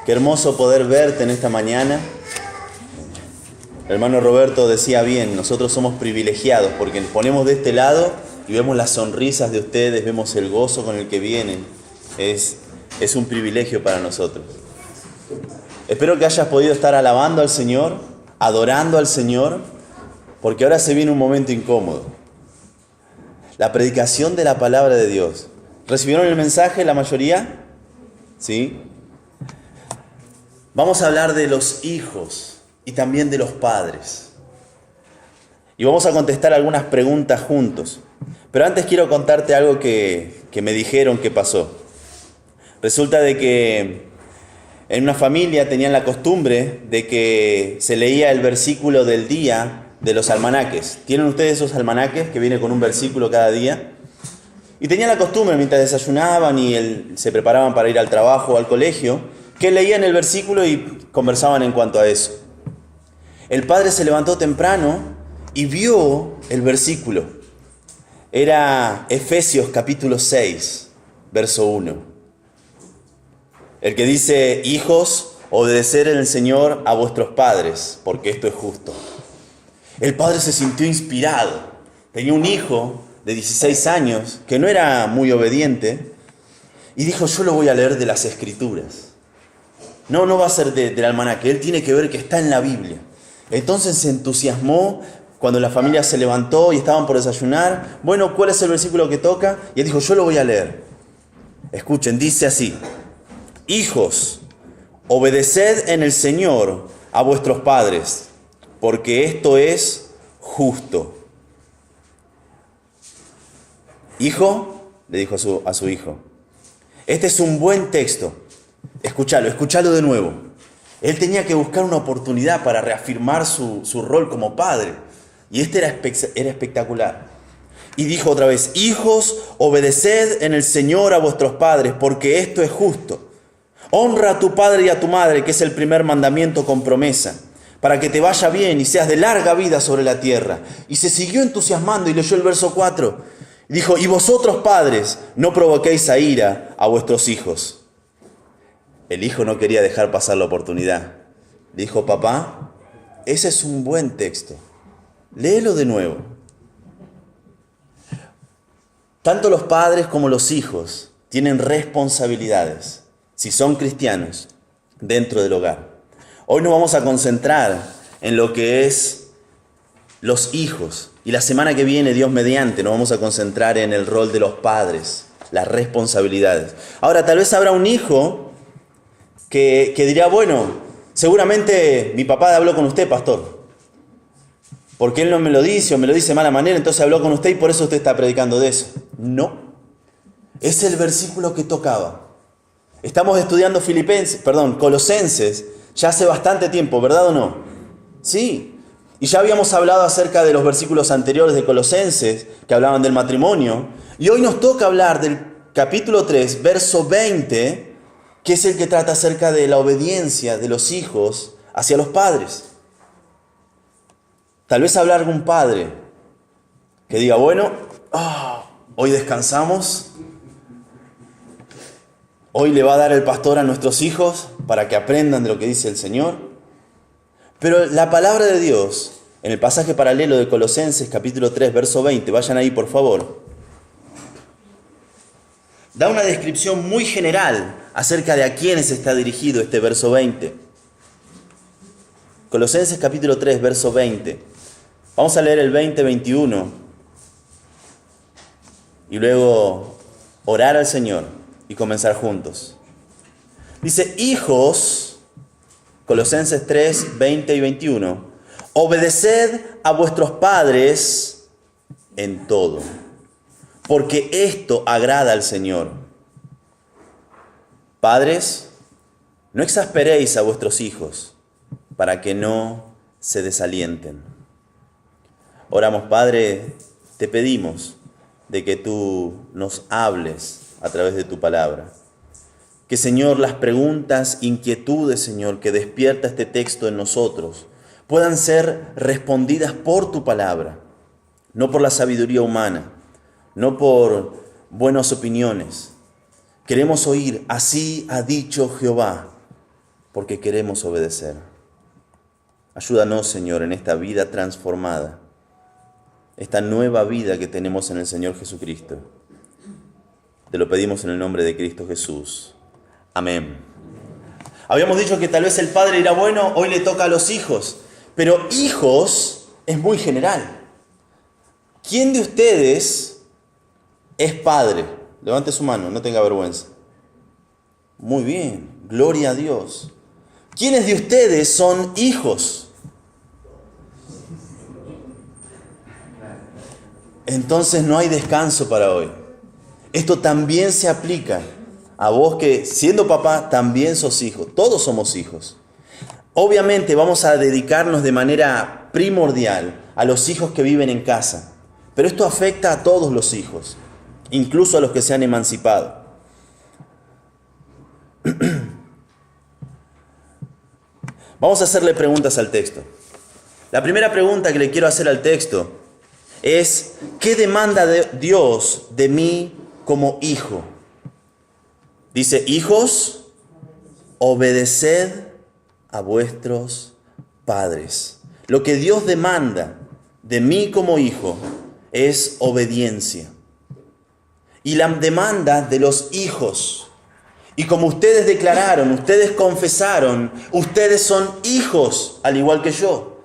Qué hermoso poder verte en esta mañana. El hermano Roberto decía bien, nosotros somos privilegiados porque nos ponemos de este lado y vemos las sonrisas de ustedes, vemos el gozo con el que vienen. Es un privilegio para nosotros. Espero que hayas podido estar alabando al Señor, adorando al Señor, porque ahora se viene un momento incómodo. La predicación de la palabra de Dios. ¿Recibieron el mensaje la mayoría? ¿Sí? Vamos a hablar de los hijos y también de los padres. Y vamos a contestar algunas preguntas juntos. Pero antes quiero contarte algo que me dijeron que pasó. Resulta de que en una familia tenían la costumbre de que se leía el versículo del día de los almanaques. ¿Tienen ustedes esos almanaques que viene con un versículo cada día? Y tenían la costumbre, mientras desayunaban y se preparaban para ir al trabajo o al colegio, que leían el versículo y conversaban en cuanto a eso. El padre se levantó temprano y vio el versículo. Era Efesios capítulo 6, verso 1. El que dice: hijos, obedecer en el Señor a vuestros padres, porque esto es justo. El padre se sintió inspirado. Tenía un hijo de 16 años que no era muy obediente y dijo: yo lo voy a leer de las Escrituras. No va a ser del almanaque, él tiene que ver que está en la Biblia. Entonces se entusiasmó cuando la familia se levantó y estaban por desayunar. Bueno, ¿cuál es el versículo que toca? Y él dijo: yo lo voy a leer. Escuchen, dice así: hijos, obedeced en el Señor a vuestros padres, porque esto es justo. Hijo, le dijo a su hijo, este es un buen texto. Escúchalo de nuevo. Él tenía que buscar una oportunidad para reafirmar su rol como padre. Y este era espectacular. Y dijo otra vez: hijos, obedeced en el Señor a vuestros padres, porque esto es justo. Honra a tu padre y a tu madre, que es el primer mandamiento con promesa, para que te vaya bien y seas de larga vida sobre la tierra. Y se siguió entusiasmando y leyó el verso 4. Dijo: y vosotros, padres, no provoquéis a ira a vuestros hijos. El hijo no quería dejar pasar la oportunidad. Dijo: papá, ese es un buen texto. Léelo de nuevo. Tanto los padres como los hijos tienen responsabilidades, si son cristianos, dentro del hogar. Hoy nos vamos a concentrar en lo que es los hijos. Y la semana que viene, Dios mediante, nos vamos a concentrar en el rol de los padres, las responsabilidades. Ahora, tal vez habrá un hijo que dirá: bueno, seguramente mi papá habló con usted, pastor, porque él no me lo dice o me lo dice de mala manera, entonces habló con usted y por eso usted está predicando de eso. No, es el versículo que tocaba. Estamos estudiando Colosenses ya hace bastante tiempo, ¿verdad o no? Sí, y ya habíamos hablado acerca de los versículos anteriores de Colosenses que hablaban del matrimonio, y hoy nos toca hablar del capítulo 3, verso 20, que es el que trata acerca de la obediencia de los hijos hacia los padres. Tal vez habrá algún padre que diga: bueno, hoy descansamos, hoy le va a dar el pastor a nuestros hijos para que aprendan de lo que dice el Señor. Pero la palabra de Dios, en el pasaje paralelo de Colosenses capítulo 3, verso 20, vayan ahí por favor, da una descripción muy general acerca de a quiénes está dirigido este verso 20. Colosenses capítulo 3, verso 20. Vamos a leer el 20-21 y luego orar al Señor y comenzar juntos. Dice: hijos, Colosenses 3, 20 y 21, obedeced a vuestros padres en todo, porque esto agrada al Señor. Padres, no exasperéis a vuestros hijos para que no se desalienten. Oramos. Padre, te pedimos de que tú nos hables a través de tu palabra. Que, Señor, las preguntas, inquietudes, Señor, que despierta este texto en nosotros, puedan ser respondidas por tu palabra, no por la sabiduría humana, no por buenas opiniones. Queremos oír: así ha dicho Jehová. porque queremos obedecer. Ayúdanos, Señor, en esta vida transformada, esta nueva vida que tenemos en el Señor Jesucristo. Te lo pedimos en el nombre de Cristo Jesús. Amén. Habíamos dicho que tal vez el padre era bueno, hoy le toca a los hijos, pero hijos es muy general. ¿Quién de ustedes es padre? Levante su mano, no tenga vergüenza. Muy bien, gloria a Dios. ¿Quiénes de ustedes son hijos? Entonces no hay descanso para hoy. Esto también se aplica a vos que, siendo papá, también sos hijo. Todos somos hijos. Obviamente vamos a dedicarnos de manera primordial a los hijos que viven en casa. Pero esto afecta a todos los hijos, incluso a los que se han emancipado. Vamos a hacerle preguntas al texto. La primera pregunta que le quiero hacer al texto es: ¿qué demanda Dios de mí como hijo? Dice: hijos, obedeced a vuestros padres. Lo que Dios demanda de mí como hijo es obediencia. Y la demanda de los hijos. Y como ustedes declararon, ustedes confesaron, ustedes son hijos, al igual que yo.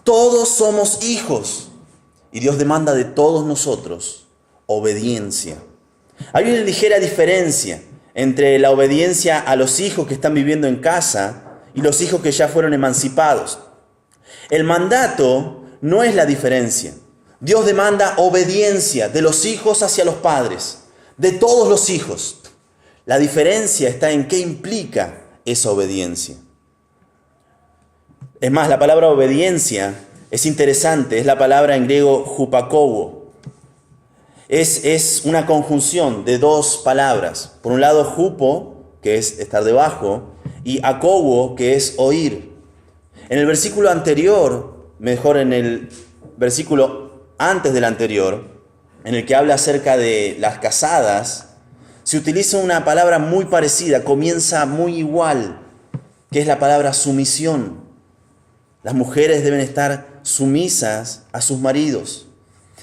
Todos somos hijos. Y Dios demanda de todos nosotros obediencia. Hay una ligera diferencia entre la obediencia a los hijos que están viviendo en casa y los hijos que ya fueron emancipados. El mandato no es la diferencia. Dios demanda obediencia de los hijos hacia los padres, de todos los hijos. La diferencia está en qué implica esa obediencia. Es más, la palabra obediencia es interesante, es la palabra en griego hupakowo. Es una conjunción de dos palabras. Por un lado, hupo, que es estar debajo, y akowo, que es oír. En el versículo anterior, mejor en el versículo antes del anterior, en el que habla acerca de las casadas, se utiliza una palabra muy parecida, comienza muy igual, que es la palabra sumisión. Las mujeres deben estar sumisas a sus maridos.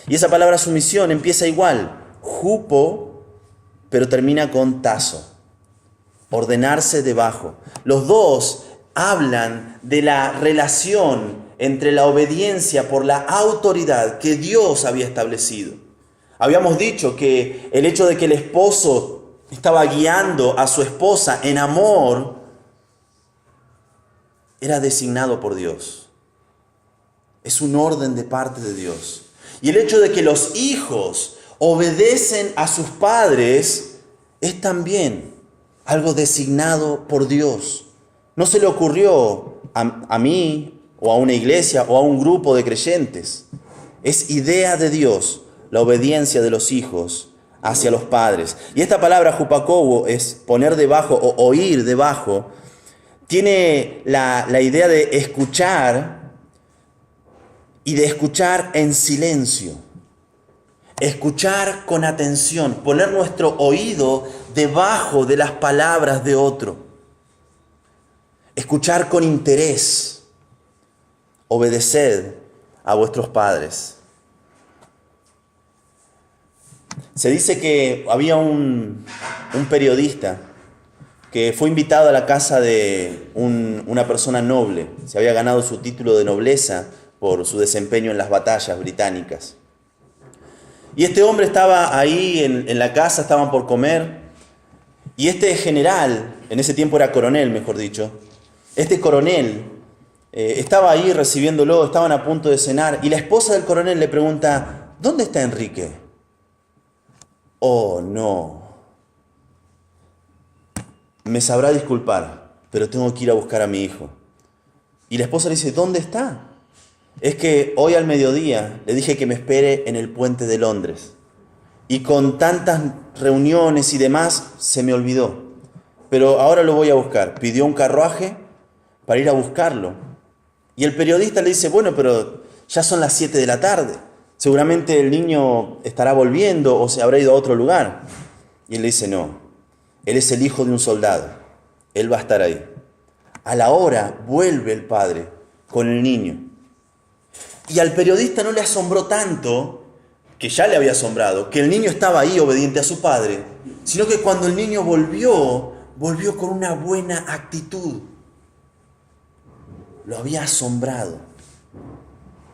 Y esa palabra sumisión empieza igual, jupo, pero termina con tazo, ordenarse debajo. Los dos hablan de la relación entre la obediencia por la autoridad que Dios había establecido. Habíamos dicho que el hecho de que el esposo estaba guiando a su esposa en amor era designado por Dios. Es un orden de parte de Dios. Y el hecho de que los hijos obedecen a sus padres es también algo designado por Dios. No se le ocurrió a mí o a una iglesia o a un grupo de creyentes. Es idea de Dios la obediencia de los hijos hacia los padres. Y esta palabra hupakowo es poner debajo o oír debajo. Tiene la idea de escuchar y de escuchar en silencio. Escuchar con atención, poner nuestro oído debajo de las palabras de otro. Escuchar con interés. Obedeced a vuestros padres. Se dice que había un periodista que fue invitado a la casa de una persona noble. Se había ganado su título de nobleza por su desempeño en las batallas británicas. Y este hombre estaba ahí en la casa, estaban por comer. Y este general, en ese tiempo era coronel, mejor dicho, este coronel estaba ahí recibiéndolo, estaban a punto de cenar. Y la esposa del coronel le pregunta: ¿dónde está Enrique? Oh, no. Me sabrá disculpar, pero tengo que ir a buscar a mi hijo. Y la esposa le dice: ¿dónde está? Es que hoy al mediodía le dije que me espere en el puente de Londres. Y con tantas reuniones y demás se me olvidó. Pero ahora lo voy a buscar. Pidió un carruaje para ir a buscarlo. Y el periodista le dice: bueno, pero ya son las 7 de la tarde. Seguramente el niño estará volviendo o se habrá ido a otro lugar. Y él le dice: no, él es el hijo de un soldado. Él va a estar ahí. A la hora vuelve el padre con el niño. Y al periodista no le asombró tanto, que ya le había asombrado, que el niño estaba ahí obediente a su padre, sino que cuando el niño volvió con una buena actitud. Lo había asombrado.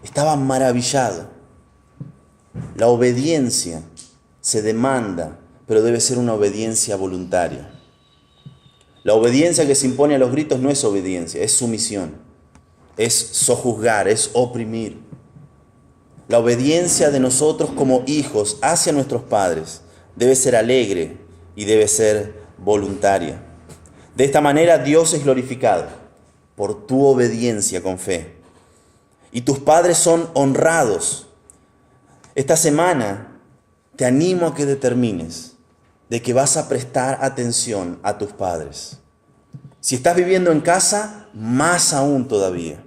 Estaba maravillado. La obediencia se demanda, pero debe ser una obediencia voluntaria. La obediencia que se impone a los gritos no es obediencia, es sumisión, es sojuzgar, es oprimir. La obediencia de nosotros como hijos hacia nuestros padres debe ser alegre y debe ser voluntaria. De esta manera Dios es glorificado por tu obediencia con fe. Y tus padres son honrados. Esta semana te animo a que determines de que vas a prestar atención a tus padres. Si estás viviendo en casa, más aún todavía.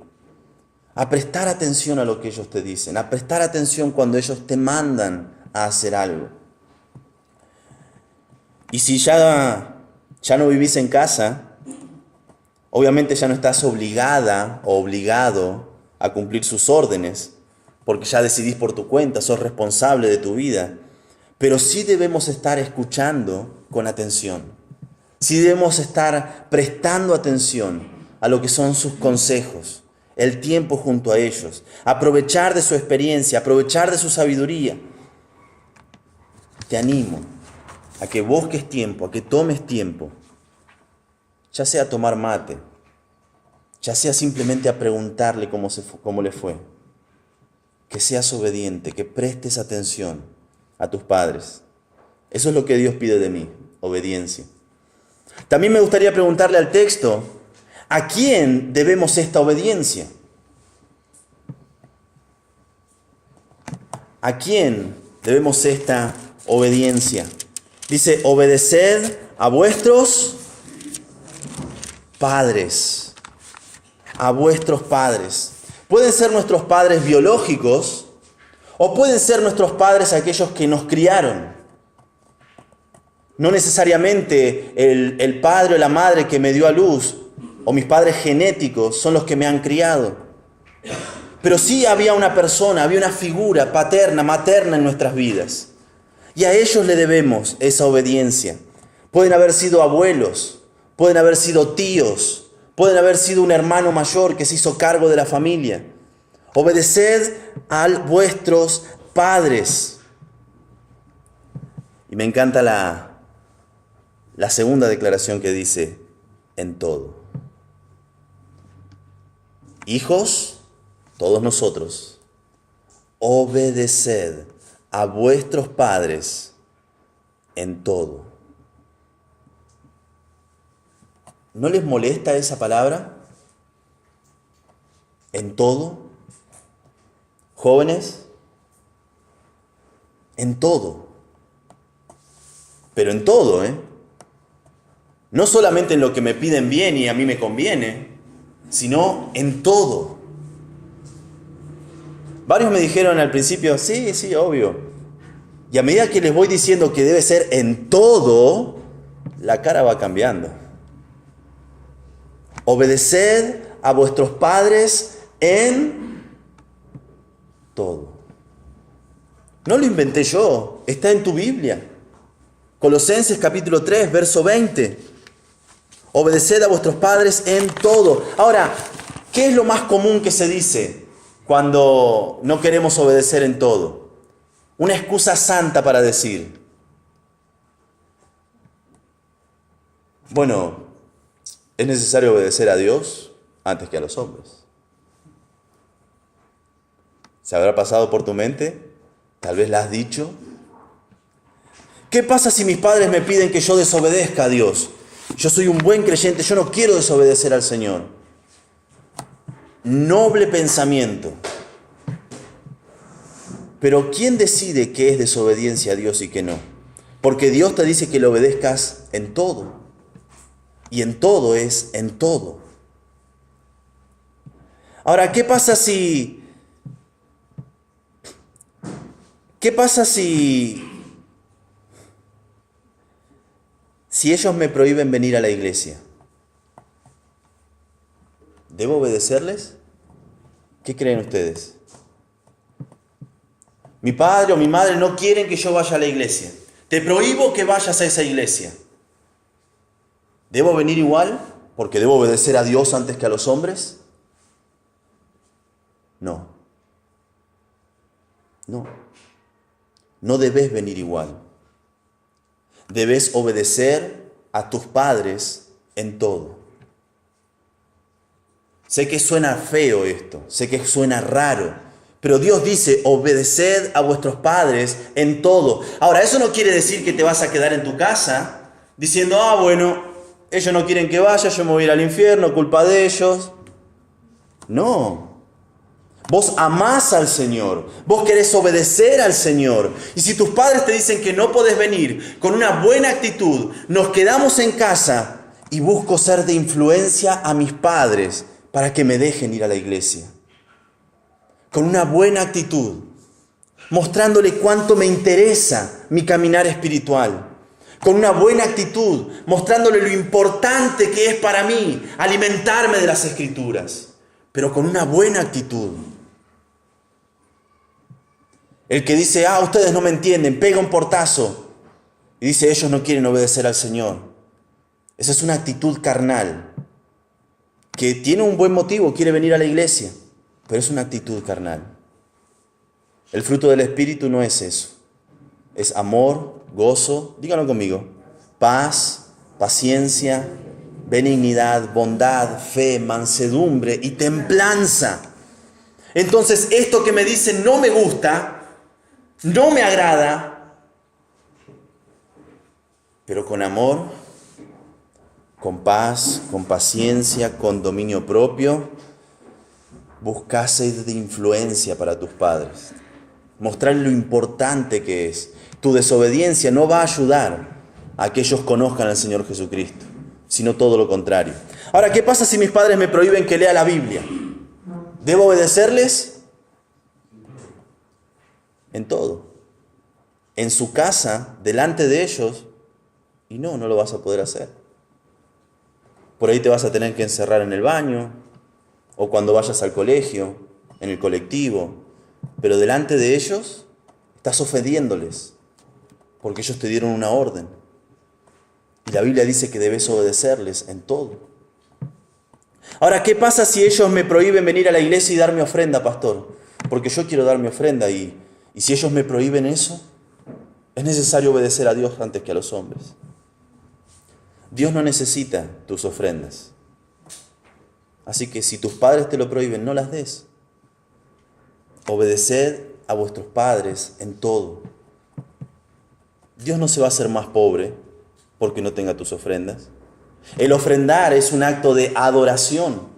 A prestar atención a lo que ellos te dicen, a prestar atención cuando ellos te mandan a hacer algo. Y si ya no vivís en casa, obviamente ya no estás obligada o obligado a cumplir sus órdenes, porque ya decidís por tu cuenta, sos responsable de tu vida. Pero sí debemos estar escuchando con atención. Sí debemos estar prestando atención a lo que son sus consejos, el tiempo junto a ellos, aprovechar de su experiencia, aprovechar de su sabiduría. Te animo a que busques tiempo, a que tomes tiempo, ya sea a tomar mate, ya sea simplemente a preguntarle cómo le fue. Que seas obediente, que prestes atención a tus padres. Eso es lo que Dios pide de mí, obediencia. También me gustaría preguntarle al texto, ¿a quién debemos esta obediencia? ¿A quién debemos esta obediencia? Dice, obedeced a vuestros padres. A vuestros padres. Pueden ser nuestros padres biológicos o pueden ser nuestros padres aquellos que nos criaron. No necesariamente el padre o la madre que me dio a luz o mis padres genéticos son los que me han criado. Pero sí había una persona, había una figura paterna, materna en nuestras vidas. Y a ellos le debemos esa obediencia. Pueden haber sido abuelos, pueden haber sido tíos, pueden haber sido un hermano mayor que se hizo cargo de la familia. Obedeced a vuestros padres. Y me encanta la segunda declaración que dice, en todo. Hijos, todos nosotros, obedeced a vuestros padres en todo. ¿No les molesta esa palabra? ¿En todo? Jóvenes, en todo. Pero en todo, No solamente en lo que me piden bien y a mí me conviene, sino en todo. Varios me dijeron al principio, sí, obvio. Y a medida que les voy diciendo que debe ser en todo, la cara va cambiando. Obedeced a vuestros padres en todo. No lo inventé yo, está en tu Biblia. Colosenses capítulo 3, verso 20. Obedeced a vuestros padres en todo. Ahora, ¿qué es lo más común que se dice cuando no queremos obedecer en todo? Una excusa santa para decir, bueno, es necesario obedecer a Dios antes que a los hombres. ¿Se habrá pasado por tu mente? Tal vez la has dicho. ¿Qué pasa si mis padres me piden que yo desobedezca a Dios? Yo soy un buen creyente, yo no quiero desobedecer al Señor. Noble pensamiento. Pero ¿quién decide qué es desobediencia a Dios y qué no? Porque Dios te dice que le obedezcas en todo. Y en todo es en todo. Ahora, ¿qué pasa si ellos me prohíben venir a la iglesia? ¿Debo obedecerles? ¿Qué creen ustedes? Mi padre o mi madre no quieren que yo vaya a la iglesia. Te prohíbo que vayas a esa iglesia. ¿Debo venir igual porque debo obedecer a Dios antes que a los hombres? No. No. No debes venir igual. Debes obedecer a tus padres en todo. Sé que suena feo esto, sé que suena raro, pero Dios dice, obedeced a vuestros padres en todo. Ahora, eso no quiere decir que te vas a quedar en tu casa diciendo, bueno, ellos no quieren que vaya, yo me voy a ir al infierno, culpa de ellos. No. Vos amás al Señor, vos querés obedecer al Señor. Y si tus padres te dicen que no podés venir con una buena actitud, nos quedamos en casa y busco ser de influencia a mis padres para que me dejen ir a la iglesia. Con una buena actitud, mostrándole cuánto me interesa mi caminar espiritual. Con una buena actitud, mostrándole lo importante que es para mí alimentarme de las Escrituras. Pero con una buena actitud. El que dice, ustedes no me entienden, pega un portazo. Y dice, ellos no quieren obedecer al Señor. Esa es una actitud carnal. Que tiene un buen motivo, quiere venir a la iglesia, pero es una actitud carnal. El fruto del Espíritu no es eso. Es amor, gozo, díganlo conmigo, paz, paciencia, benignidad, bondad, fe, mansedumbre y templanza. Entonces, esto que me dicen no me gusta, no me agrada, pero con amor, con paz, con paciencia, con dominio propio, busca ser de influencia para tus padres. Mostrarles lo importante que es. Tu desobediencia no va a ayudar a que ellos conozcan al Señor Jesucristo, sino todo lo contrario. Ahora, ¿qué pasa si mis padres me prohíben que lea la Biblia? ¿Debo obedecerles? En todo. En su casa, delante de ellos, y no lo vas a poder hacer. Por ahí te vas a tener que encerrar en el baño, o cuando vayas al colegio, en el colectivo. Pero delante de ellos estás ofendiéndoles, porque ellos te dieron una orden. Y la Biblia dice que debes obedecerles en todo. Ahora, ¿qué pasa si ellos me prohíben venir a la iglesia y dar mi ofrenda, pastor? Porque yo quiero dar mi ofrenda y si ellos me prohíben eso, es necesario obedecer a Dios antes que a los hombres. Dios no necesita tus ofrendas. Así que si tus padres te lo prohíben, no las des. Obedeced a vuestros padres en todo. Dios no se va a hacer más pobre porque no tenga tus ofrendas. El ofrendar es un acto de adoración.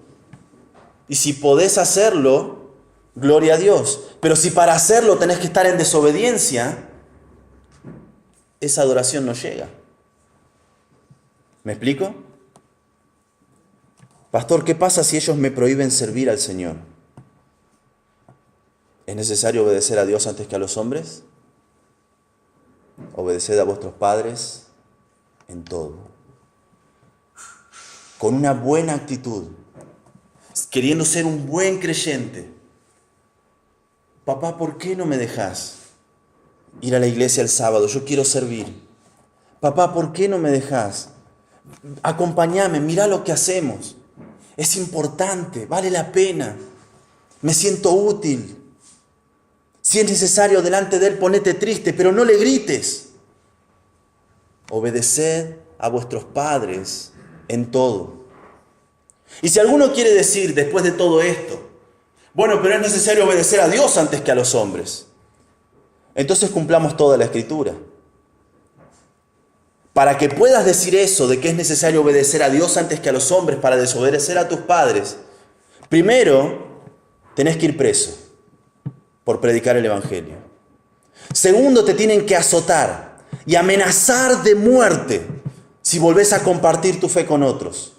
Y si podés hacerlo, gloria a Dios. Pero si para hacerlo tenés que estar en desobediencia, esa adoración no llega. ¿Me explico? Pastor, ¿qué pasa si ellos me prohíben servir al Señor? ¿Es necesario obedecer a Dios antes que a los hombres? Obedeced a vuestros padres en todo. Con una buena actitud, queriendo ser un buen creyente. Papá, ¿por qué no me dejas ir a la iglesia el sábado? Yo quiero servir. Papá, ¿por qué no me dejas? Acompáñame, mira lo que hacemos. Es importante, vale la pena. Me siento útil. Si es necesario delante de Él, ponete triste, pero no le grites. Obedeced a vuestros padres en todo. Y si alguno quiere decir después de todo esto, bueno, pero es necesario obedecer a Dios antes que a los hombres, entonces cumplamos toda la Escritura. Para que puedas decir eso de que es necesario obedecer a Dios antes que a los hombres para desobedecer a tus padres, primero tenés que ir preso por predicar el Evangelio. Segundo, te tienen que azotar y amenazar de muerte si volvés a compartir tu fe con otros.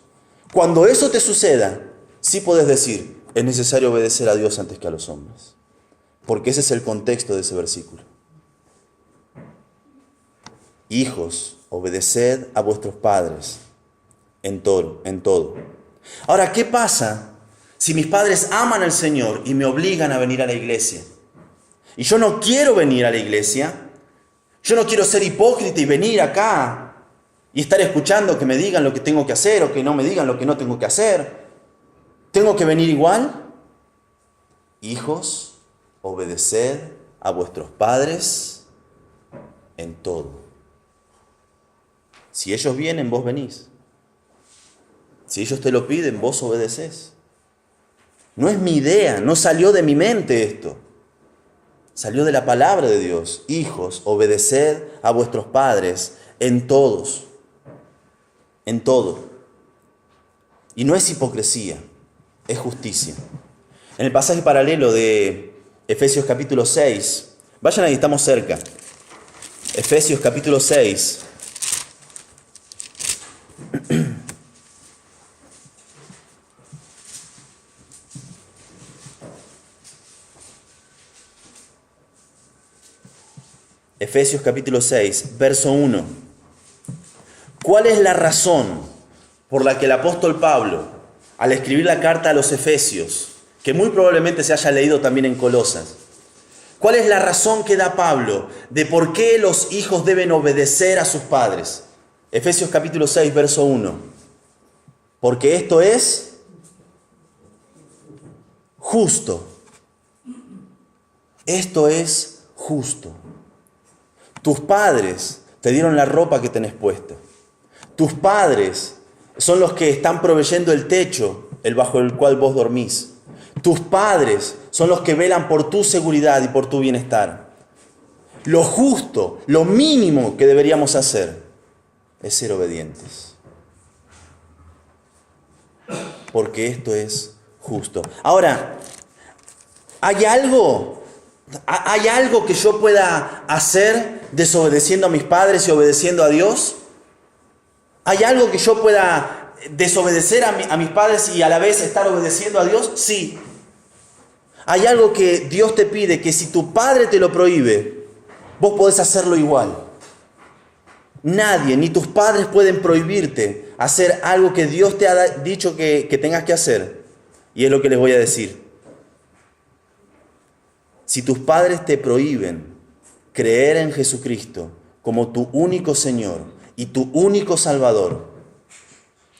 Cuando eso te suceda, sí podés decir, es necesario obedecer a Dios antes que a los hombres. Porque ese es el contexto de ese versículo. Hijos, obedeced a vuestros padres en todo. Ahora, ¿qué pasa Si mis padres aman al Señor y me obligan a venir a la iglesia, y yo no quiero venir a la iglesia, yo no quiero ser hipócrita y venir acá y estar escuchando que me digan lo que tengo que hacer o que no me digan lo que no tengo que hacer. ¿Tengo que venir igual? Hijos, obedeced a vuestros padres en todo. Si ellos vienen, vos venís. Si ellos te lo piden, vos obedecés. No es mi idea, no salió de mi mente esto. Salió de la palabra de Dios. Hijos, obedeced a vuestros padres en todos. En todo. Y no es hipocresía, es justicia. En el pasaje paralelo de Efesios capítulo 6, vayan ahí, estamos cerca. Efesios capítulo 6. Efesios capítulo 6, verso 1. ¿Cuál es la razón por la que el apóstol Pablo, al escribir la carta a los Efesios, que muy probablemente se haya leído también en Colosas, cuál es la razón que da Pablo de por qué los hijos deben obedecer a sus padres? Efesios capítulo 6, verso 1. Porque esto es justo. Esto es justo. Tus padres te dieron la ropa que tenés puesta. Tus padres son los que están proveyendo el techo, el bajo el cual vos dormís. Tus padres son los que velan por tu seguridad y por tu bienestar. Lo justo, lo mínimo que deberíamos hacer es ser obedientes. Porque esto es justo. Ahora, ¿hay algo que yo pueda hacer desobedeciendo a mis padres y obedeciendo a Dios? ¿Hay algo que yo pueda desobedecer a mis padres y a la vez estar obedeciendo a Dios? Sí. Hay algo que Dios te pide, que si tu padre te lo prohíbe, vos podés hacerlo igual. Nadie, ni tus padres pueden prohibirte hacer algo que Dios te ha dicho que tengas que hacer. Y es lo que les voy a decir. Si tus padres te prohíben creer en Jesucristo como tu único Señor y tu único Salvador,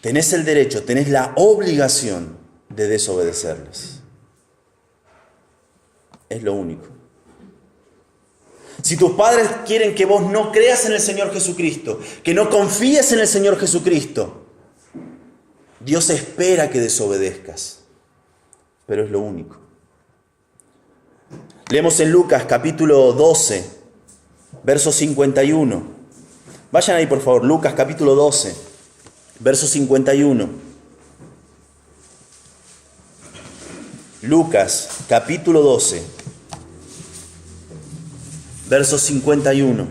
tenés el derecho, tenés la obligación de desobedecerles. Es lo único. Si tus padres quieren que vos no creas en el Señor Jesucristo, que no confíes en el Señor Jesucristo, Dios espera que desobedezcas. Pero es lo único. Leemos en Lucas capítulo 12, verso 51. Vayan ahí por favor, Lucas capítulo 12, verso 51. Lucas capítulo 12, verso 51.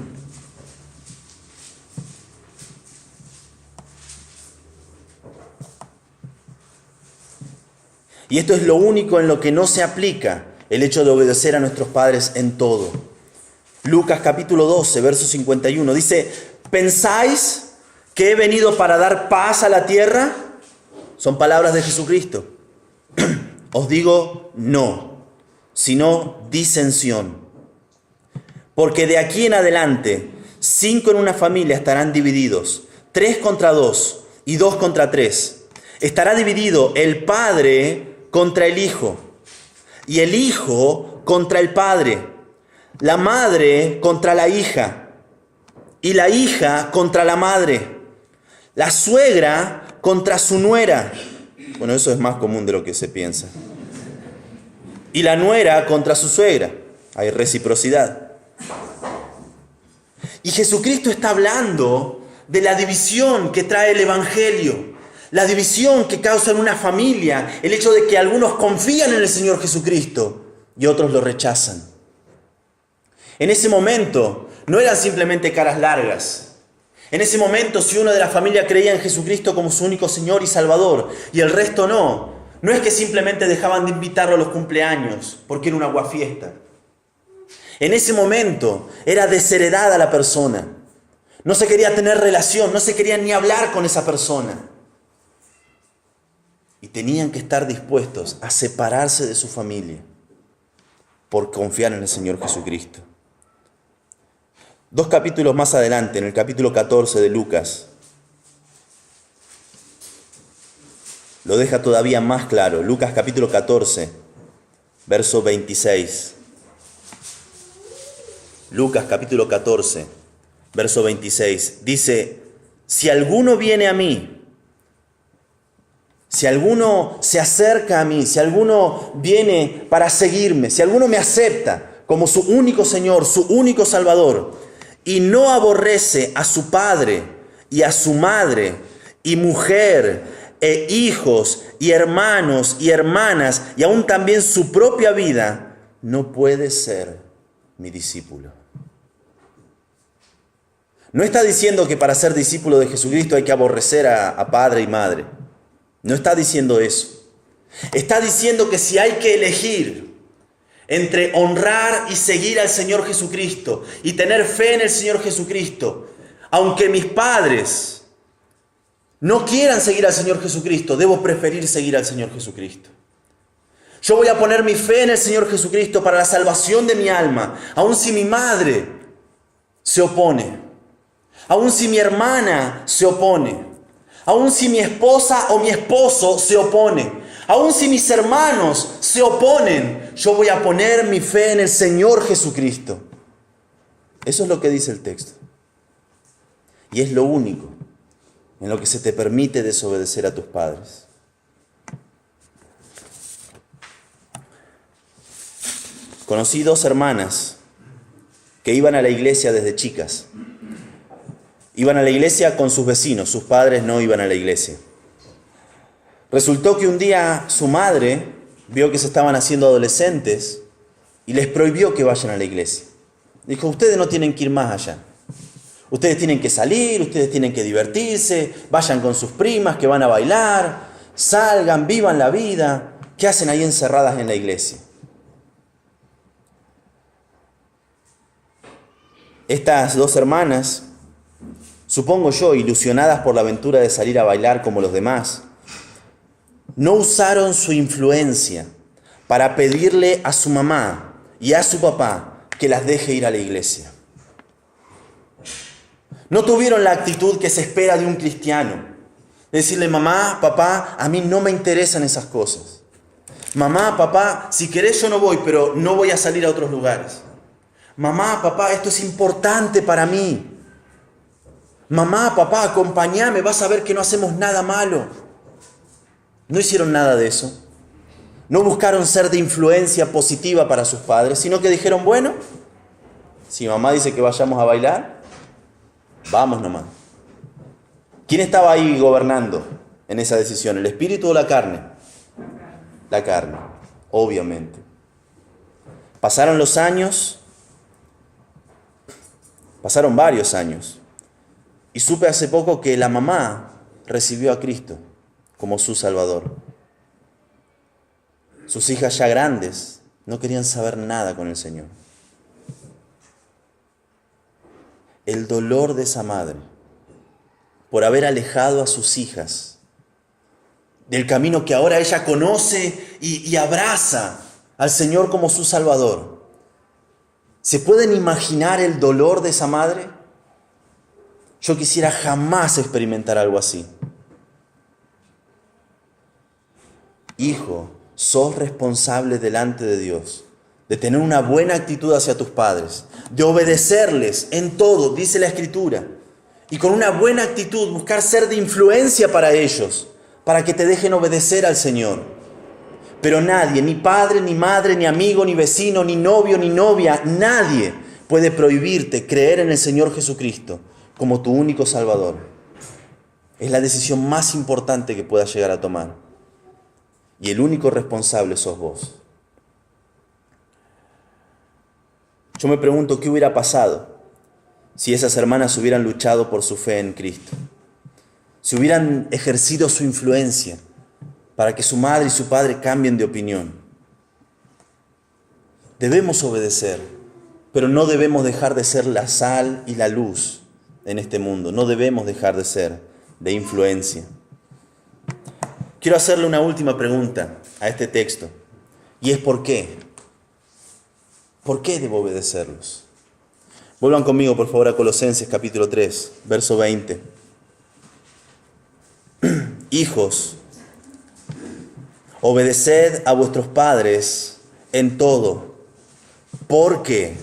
Y esto es lo único en lo que no se aplica el hecho de obedecer a nuestros padres en todo. Lucas capítulo 12, verso 51. Dice, ¿pensáis que he venido para dar paz a la tierra? Son palabras de Jesucristo. Os digo no, sino disensión. Porque de aquí en adelante, 5 en una familia estarán divididos, 3 contra 2 y 2 contra 3. Estará dividido el padre contra el hijo, y el hijo contra el padre, la madre contra la hija, y la hija contra la madre, la suegra contra su nuera. Bueno, eso es más común de lo que se piensa. Y la nuera contra su suegra. Hay reciprocidad. Y Jesucristo está hablando de la división que trae el Evangelio. La división que causa en una familia, el hecho de que algunos confían en el Señor Jesucristo y otros lo rechazan. En ese momento no eran simplemente caras largas. En ese momento, si uno de la familia creía en Jesucristo como su único Señor y Salvador y el resto no es que simplemente dejaban de invitarlo a los cumpleaños porque era una aguafiesta. En ese momento era desheredada la persona. No se quería tener relación, no se quería ni hablar con esa persona. y tenían que estar dispuestos a separarse de su familia por confiar en el Señor Jesucristo. 2 capítulos más adelante, en el capítulo 14 de Lucas, lo deja todavía más claro. Lucas capítulo 14, verso 26. Lucas capítulo 14, verso 26. Dice, si alguno viene a mí, si alguno se acerca a mí, si alguno viene para seguirme, si alguno me acepta como su único Señor, su único Salvador, y no aborrece a su padre y a su madre y mujer e hijos y hermanos y hermanas y aún también su propia vida, no puede ser mi discípulo. No está diciendo que para ser discípulo de Jesucristo hay que aborrecer a padre y madre. No está diciendo eso. Está diciendo que si hay que elegir entre honrar y seguir al Señor Jesucristo y tener fe en el Señor Jesucristo, aunque mis padres no quieran seguir al Señor Jesucristo, debo preferir seguir al Señor Jesucristo. Yo voy a poner mi fe en el Señor Jesucristo para la salvación de mi alma, aun si mi madre se opone, aun si mi hermana se opone, aun si mi esposa o mi esposo se opone, aun si mis hermanos se oponen, yo voy a poner mi fe en el Señor Jesucristo. Eso es lo que dice el texto. Y es lo único en lo que se te permite desobedecer a tus padres. Conocí 2 hermanas que iban a la iglesia desde chicas. Iban a la iglesia con sus vecinos, sus padres no iban a la iglesia. Resultó que un día su madre vio que se estaban haciendo adolescentes y les prohibió que vayan a la iglesia. Dijo, ustedes no tienen que ir más allá. Ustedes tienen que salir, ustedes tienen que divertirse, vayan con sus primas que van a bailar, salgan, vivan la vida. ¿Qué hacen ahí encerradas en la iglesia? Estas 2 hermanas, supongo yo, ilusionadas por la aventura de salir a bailar como los demás, no usaron su influencia para pedirle a su mamá y a su papá que las deje ir a la iglesia. No tuvieron la actitud que se espera de un cristiano. Decirle, mamá, papá, a mí no me interesan esas cosas. Mamá, papá, si querés yo no voy, pero no voy a salir a otros lugares. Mamá, papá, esto es importante para mí. Mamá, papá, acompáñame, vas a ver que no hacemos nada malo. No hicieron nada de eso. No buscaron ser de influencia positiva para sus padres, sino que dijeron, bueno, si mamá dice que vayamos a bailar, vamos nomás. ¿Quién estaba ahí gobernando en esa decisión? ¿El espíritu o la carne? La carne, obviamente. Pasaron los años, pasaron varios años, y supe hace poco que la mamá recibió a Cristo como su Salvador. Sus hijas ya grandes no querían saber nada con el Señor. El dolor de esa madre por haber alejado a sus hijas del camino que ahora ella conoce y abraza al Señor como su Salvador. ¿Se pueden imaginar el dolor de esa madre? Yo quisiera jamás experimentar algo así. Hijo, sos responsable delante de Dios de tener una buena actitud hacia tus padres, de obedecerles en todo, dice la Escritura, y con una buena actitud buscar ser de influencia para ellos, para que te dejen obedecer al Señor. Pero nadie, ni padre, ni madre, ni amigo, ni vecino, ni novio, ni novia, nadie puede prohibirte creer en el Señor Jesucristo como tu único Salvador. Es la decisión más importante que puedas llegar a tomar. Y el único responsable sos vos. Yo me pregunto qué hubiera pasado si esas hermanas hubieran luchado por su fe en Cristo. Si hubieran ejercido su influencia para que su madre y su padre cambien de opinión. Debemos obedecer, pero no debemos dejar de ser la sal y la luz en este mundo. No debemos dejar de ser de influencia. quiero hacerle una última pregunta a este texto. Y es ¿por qué? ¿Por qué debo obedecerlos? Vuelvan conmigo, por favor, a Colosenses capítulo 3, verso 20. Hijos, obedeced a vuestros padres en todo, porque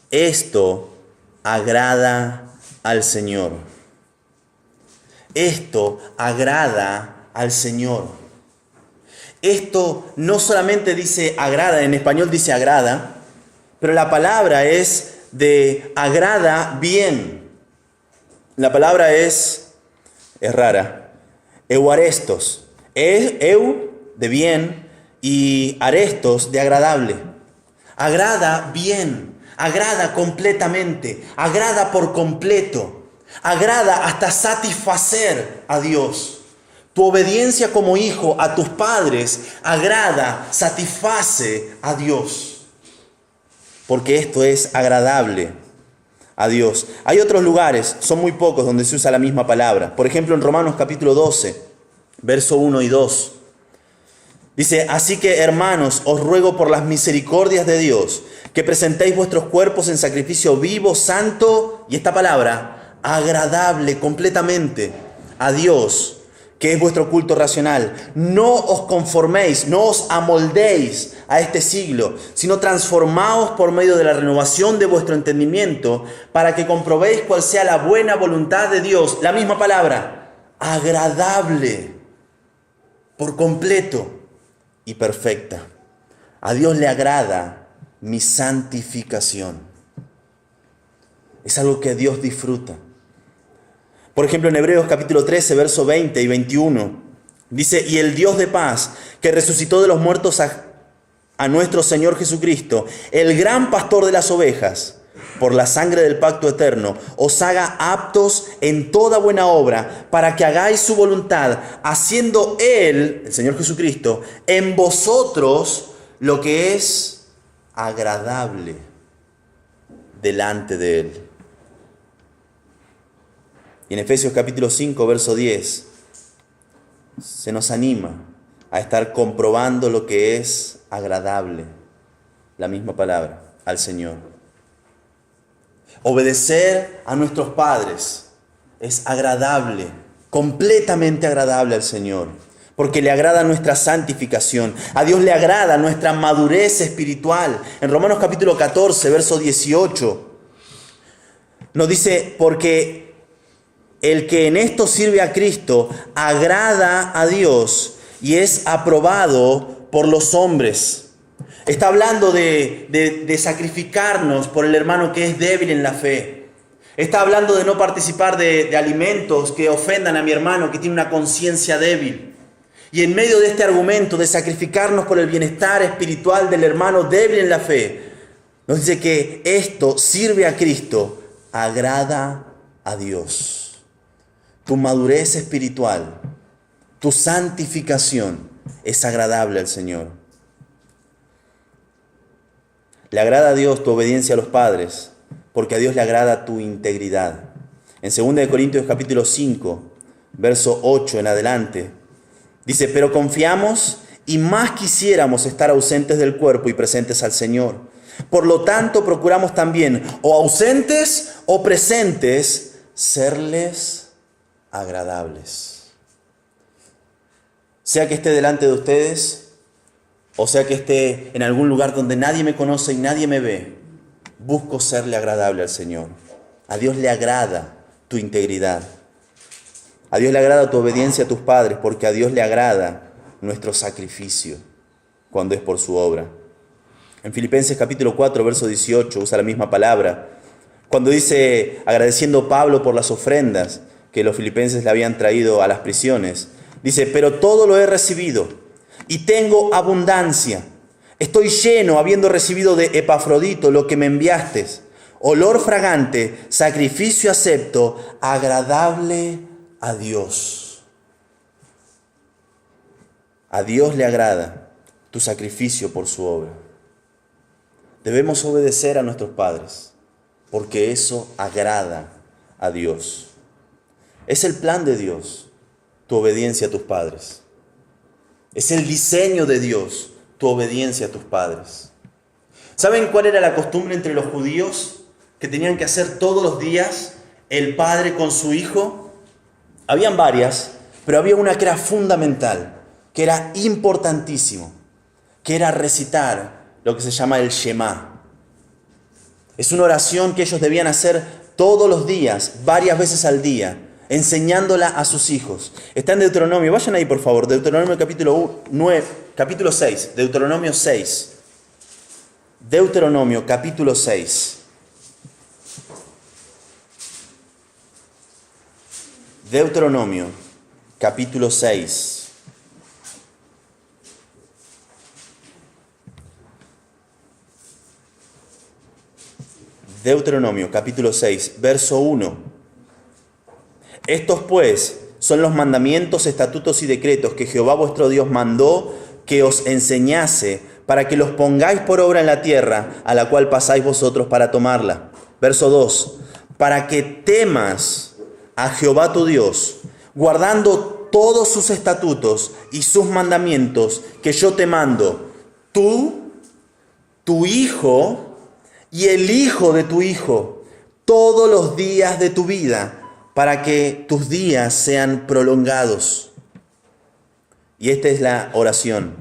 esto agrada al Señor. Esto agrada al Señor. Esto no solamente dice agrada, en español dice agrada, pero la palabra es de agrada bien. La palabra es rara. Euarestos. Eu de bien y arestos de agradable. Agrada bien, agrada completamente, agrada por completo, agrada hasta satisfacer a Dios. Tu obediencia como hijo a tus padres agrada, satisface a Dios. Porque esto es agradable a Dios. Hay otros lugares, son muy pocos, donde se usa la misma palabra. Por ejemplo, en Romanos capítulo 12, verso 1 y 2. Dice, así que hermanos, os ruego por las misericordias de Dios, que presentéis vuestros cuerpos en sacrificio vivo, santo, y esta palabra, agradable completamente a Dios, que es vuestro culto racional. No os conforméis, no os amoldéis a este siglo, sino transformaos por medio de la renovación de vuestro entendimiento, para que comprobéis cuál sea la buena voluntad de Dios. La misma palabra, agradable, por completo y perfecta. A Dios le agrada mi santificación. Es algo que Dios disfruta. Por ejemplo, en Hebreos capítulo 13, verso 20 y 21, dice, y el Dios de paz, que resucitó de los muertos a nuestro Señor Jesucristo, el gran pastor de las ovejas, por la sangre del pacto eterno, os haga aptos en toda buena obra, para que hagáis su voluntad, haciendo Él, el Señor Jesucristo, en vosotros lo que es agradable delante de Él. Y en Efesios capítulo 5, verso 10, se nos anima a estar comprobando lo que es agradable, la misma palabra, al Señor. Obedecer a nuestros padres es agradable, completamente agradable al Señor, porque le agrada nuestra santificación. A Dios le agrada nuestra madurez espiritual. En Romanos capítulo 14, verso 18, nos dice, porque el que en esto sirve a Cristo agrada a Dios y es aprobado por los hombres. Está hablando de sacrificarnos por el hermano que es débil en la fe. Está hablando de no participar de alimentos que ofendan a mi hermano que tiene una conciencia débil. Y en medio de este argumento de sacrificarnos por el bienestar espiritual del hermano débil en la fe, nos dice que esto sirve a Cristo, agrada a Dios. Tu madurez espiritual, tu santificación es agradable al Señor. Le agrada a Dios tu obediencia a los padres, porque a Dios le agrada tu integridad. En 2 Corintios capítulo 5, verso 8 en adelante, dice, pero confiamos y más quisiéramos estar ausentes del cuerpo y presentes al Señor. Por lo tanto, procuramos también, o ausentes o presentes, serles agradables. Sea que esté delante de ustedes, o sea que esté en algún lugar donde nadie me conoce y nadie me ve, busco serle agradable al Señor. A Dios le agrada tu integridad. A Dios le agrada tu obediencia a tus padres, porque a Dios le agrada nuestro sacrificio cuando es por su obra. En Filipenses capítulo 4, verso 18, usa la misma palabra. Cuando dice, agradeciendo Pablo por las ofrendas que los filipenses le habían traído a las prisiones, dice, pero todo lo he recibido y tengo abundancia. Estoy lleno, habiendo recibido de Epafrodito lo que me enviaste, olor fragante, sacrificio acepto, agradable a Dios. A Dios le agrada tu sacrificio por su obra. Debemos obedecer a nuestros padres, porque eso agrada a Dios. Es el plan de Dios. tu obediencia a tus padres. Es el diseño de Dios, tu obediencia a tus padres. ¿Saben cuál era la costumbre entre los judíos que tenían que hacer todos los días el padre con su hijo? Habían varias, pero había una que era fundamental, que era importantísimo, que era recitar lo que se llama el Shema. Es una oración que ellos debían hacer todos los días, varias veces al día, enseñándola a sus hijos. Está en Deuteronomio, vayan ahí por favor, Deuteronomio capítulo 6, Deuteronomio 6. Deuteronomio capítulo 6. Deuteronomio capítulo 6. Deuteronomio capítulo 6, verso 1. Estos pues son los mandamientos, estatutos y decretos que Jehová vuestro Dios mandó que os enseñase para que los pongáis por obra en la tierra a la cual pasáis vosotros para tomarla. Verso 2. Para que temas a Jehová tu Dios, guardando todos sus estatutos y sus mandamientos que yo te mando, tú, tu hijo y el hijo de tu hijo, todos los días de tu vida, para que tus días sean prolongados. Y esta es la oración.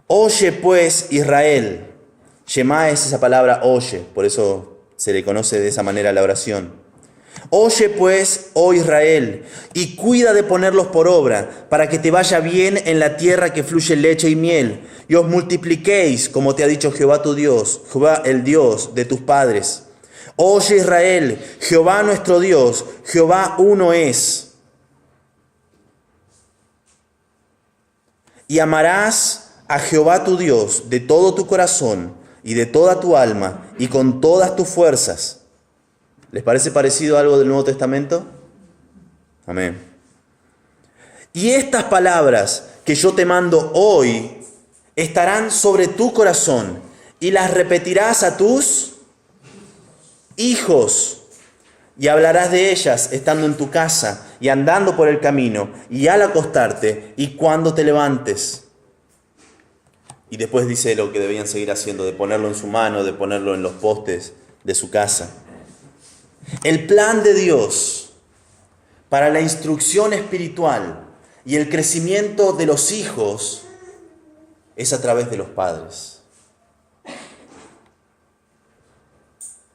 Oye pues Israel. Shema es esa palabra oye, por eso se le conoce de esa manera la oración. Oye pues, oh Israel, y cuida de ponerlos por obra, para que te vaya bien en la tierra que fluye leche y miel, y os multipliquéis, como te ha dicho Jehová tu Dios, Jehová el Dios de tus padres. Oye Israel, Jehová nuestro Dios, Jehová uno es. Y amarás a Jehová tu Dios de todo tu corazón y de toda tu alma y con todas tus fuerzas. ¿Les parece parecido a algo del Nuevo Testamento? Amén. Y estas palabras que yo te mando hoy estarán sobre tu corazón y las repetirás a tus hijos y hablarás de ellas estando en tu casa y andando por el camino y al acostarte y cuando te levantes. Y después dice lo que debían seguir haciendo, de ponerlo en su mano, de ponerlo en los postes de su casa. El plan de Dios para la instrucción espiritual y el crecimiento de los hijos es a través de los padres.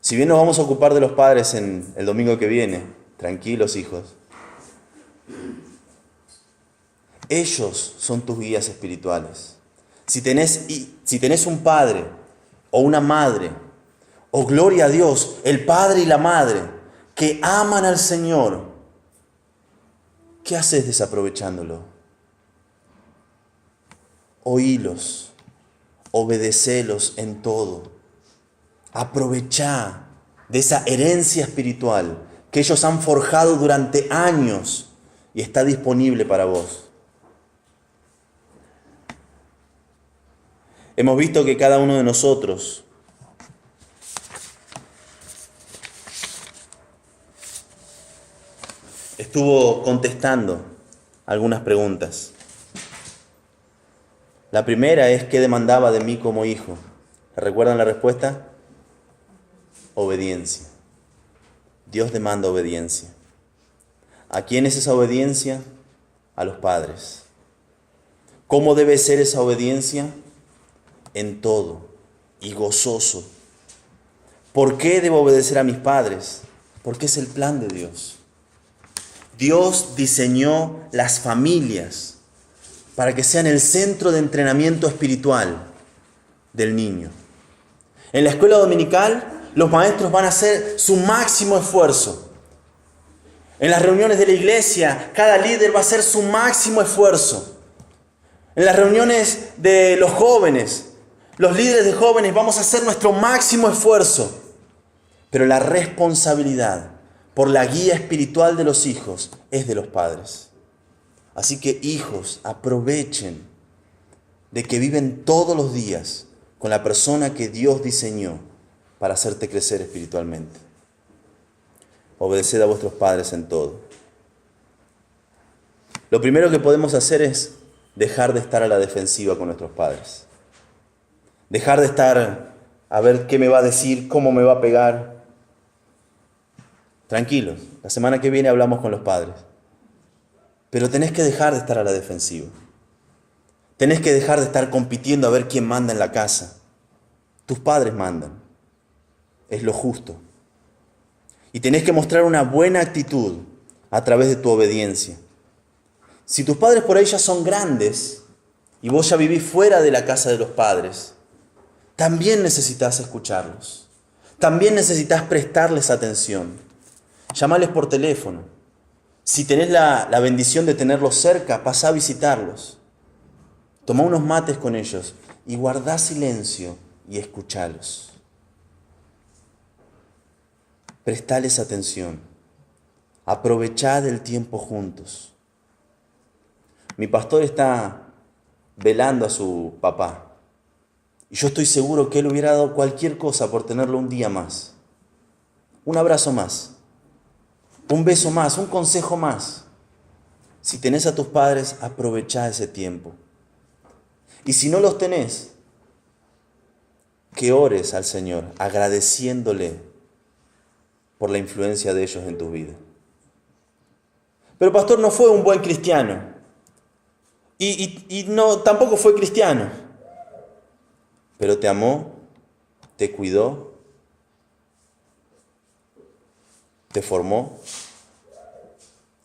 Si bien nos vamos a ocupar de los padres en el domingo que viene, tranquilos hijos, ellos son tus guías espirituales. Si tenés un padre o una madre, o gloria a Dios, el padre y la madre que aman al Señor, ¿qué haces desaprovechándolo? Oílos, obedecelos en todo. Aprovechá de esa herencia espiritual que ellos han forjado durante años y está disponible para vos. Hemos visto que cada uno de nosotros estuvo contestando algunas preguntas. La primera es: ¿qué demandaba de mí como hijo? ¿Recuerdan la respuesta? Obediencia. Dios demanda obediencia. ¿A quién es esa obediencia? A los padres. ¿Cómo debe ser esa obediencia? En todo y gozoso. ¿Por qué debo obedecer a mis padres? Porque es el plan de Dios. Dios diseñó las familias para que sean el centro de entrenamiento espiritual del niño. En la escuela dominical, los maestros van a hacer su máximo esfuerzo. En las reuniones de la iglesia, cada líder va a hacer su máximo esfuerzo. En las reuniones de los jóvenes, los líderes de jóvenes vamos a hacer nuestro máximo esfuerzo. Pero la responsabilidad por la guía espiritual de los hijos es de los padres. Así que hijos, aprovechen de que viven todos los días con la persona que Dios diseñó para hacerte crecer espiritualmente. Obedeced a vuestros padres en todo. Lo primero que podemos hacer es dejar de estar a la defensiva con nuestros padres. Dejar de estar a ver qué me va a decir, cómo me va a pegar. Tranquilos, la semana que viene hablamos con los padres. Pero tenés que dejar de estar a la defensiva. Tenés que dejar de estar compitiendo a ver quién manda en la casa. Tus padres mandan. Es lo justo. Y tenés que mostrar una buena actitud a través de tu obediencia. Si tus padres por ahí ya son grandes y vos ya vivís fuera de la casa de los padres, también necesitas escucharlos. También necesitas prestarles atención. Llamales por teléfono. Si tenés la bendición de tenerlos cerca, pasá a visitarlos. Tomá unos mates con ellos y guardá silencio y escuchalos. Prestales atención. Aprovechad el tiempo juntos. Mi pastor está velando a su papá. Y yo estoy seguro que él hubiera dado cualquier cosa por tenerlo un día más. Un abrazo más. Un beso más, un consejo más. Si tenés a tus padres, aprovechá ese tiempo. Y si no los tenés, que ores al Señor, agradeciéndole por la influencia de ellos en tu vida. Pero pastor, no fue un buen cristiano. Y no, tampoco fue cristiano. Pero te amó, te cuidó, te formó.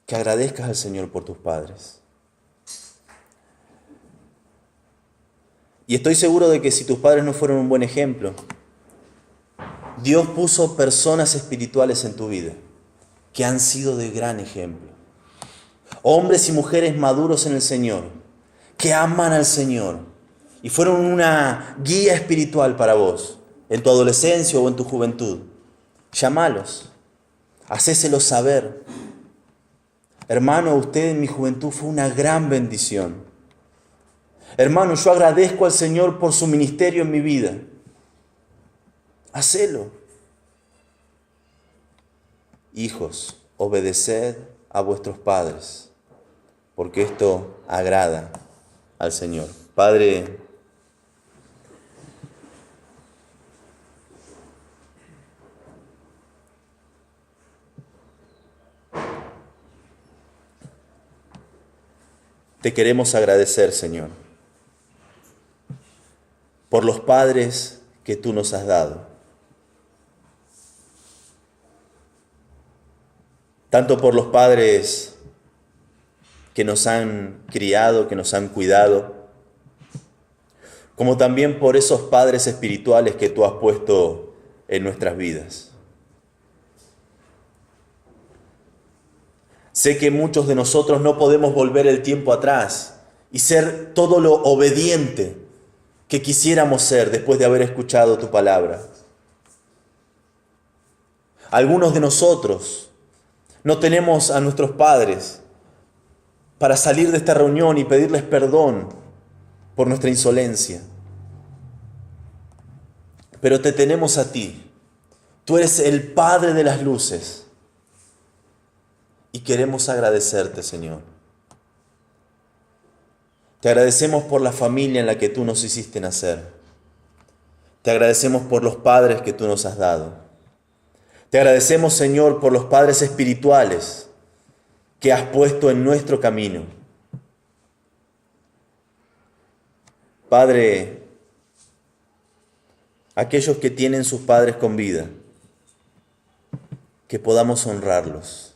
Que agradezcas al Señor por tus padres. Y estoy seguro de que si tus padres no fueron un buen ejemplo, Dios puso personas espirituales en tu vida que han sido de gran ejemplo. Hombres y mujeres maduros en el Señor, que aman al Señor y fueron una guía espiritual para vos, en tu adolescencia o en tu juventud. Llámalos, hacéselos saber. Hermano, usted en mi juventud fue una gran bendición. Hermano, yo agradezco al Señor por su ministerio en mi vida. Hacelo. Hijos, obedeced a vuestros padres, porque esto agrada al Señor. Padre, te queremos agradecer, Señor, por los padres que tú nos has dado. Tanto por los padres que nos han criado, que nos han cuidado, como también por esos padres espirituales que tú has puesto en nuestras vidas. Sé que muchos de nosotros no podemos volver el tiempo atrás y ser todo lo obediente que quisiéramos ser después de haber escuchado tu palabra. Algunos de nosotros no tenemos a nuestros padres para salir de esta reunión y pedirles perdón por nuestra insolencia. Pero te tenemos a ti. Tú eres el Padre de las luces. Y queremos agradecerte, Señor. Te agradecemos por la familia en la que tú nos hiciste nacer. Te agradecemos por los padres que tú nos has dado. Te agradecemos, Señor, por los padres espirituales que has puesto en nuestro camino. Padre, aquellos que tienen sus padres con vida, que podamos honrarlos,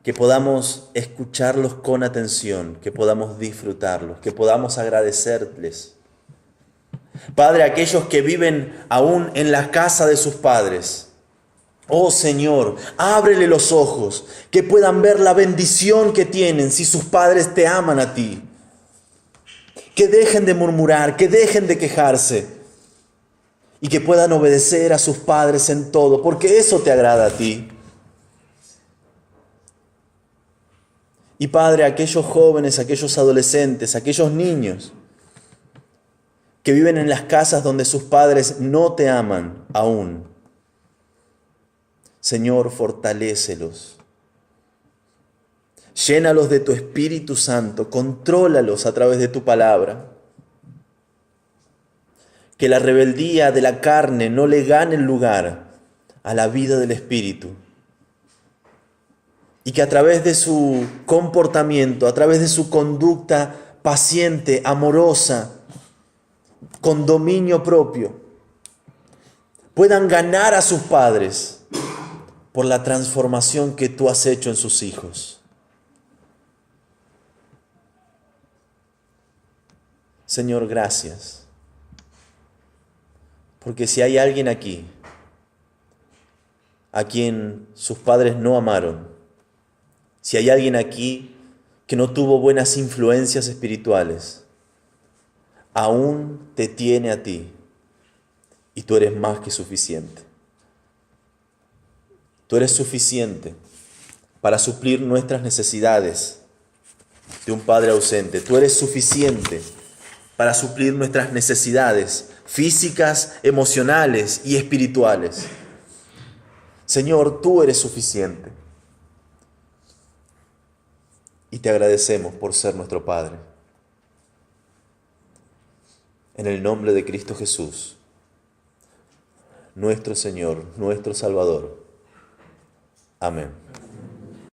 que podamos escucharlos con atención, que podamos disfrutarlos, que podamos agradecerles. Padre, aquellos que viven aún en la casa de sus padres, oh Señor, ábrele los ojos, que puedan ver la bendición que tienen si sus padres te aman a ti. Que dejen de murmurar, que dejen de quejarse y que puedan obedecer a sus padres en todo, porque eso te agrada a ti. Y Padre, aquellos jóvenes, aquellos adolescentes, aquellos niños que viven en las casas donde sus padres no te aman aún, Señor, fortalécelos. Llénalos de tu Espíritu Santo, contrólalos a través de tu palabra. Que la rebeldía de la carne no le gane el lugar a la vida del Espíritu. Y que a través de su comportamiento, a través de su conducta paciente, amorosa, con dominio propio, puedan ganar a sus padres por la transformación que tú has hecho en sus hijos. Señor, gracias. Porque si hay alguien aquí a quien sus padres no amaron, si hay alguien aquí que no tuvo buenas influencias espirituales, aún te tiene a ti y tú eres más que suficiente. Tú eres suficiente para suplir nuestras necesidades de un padre ausente. Tú eres suficiente para suplir nuestras necesidades físicas, emocionales y espirituales. Señor, tú eres suficiente. Y te agradecemos por ser nuestro Padre. En el nombre de Cristo Jesús, nuestro Señor, nuestro Salvador. Amén.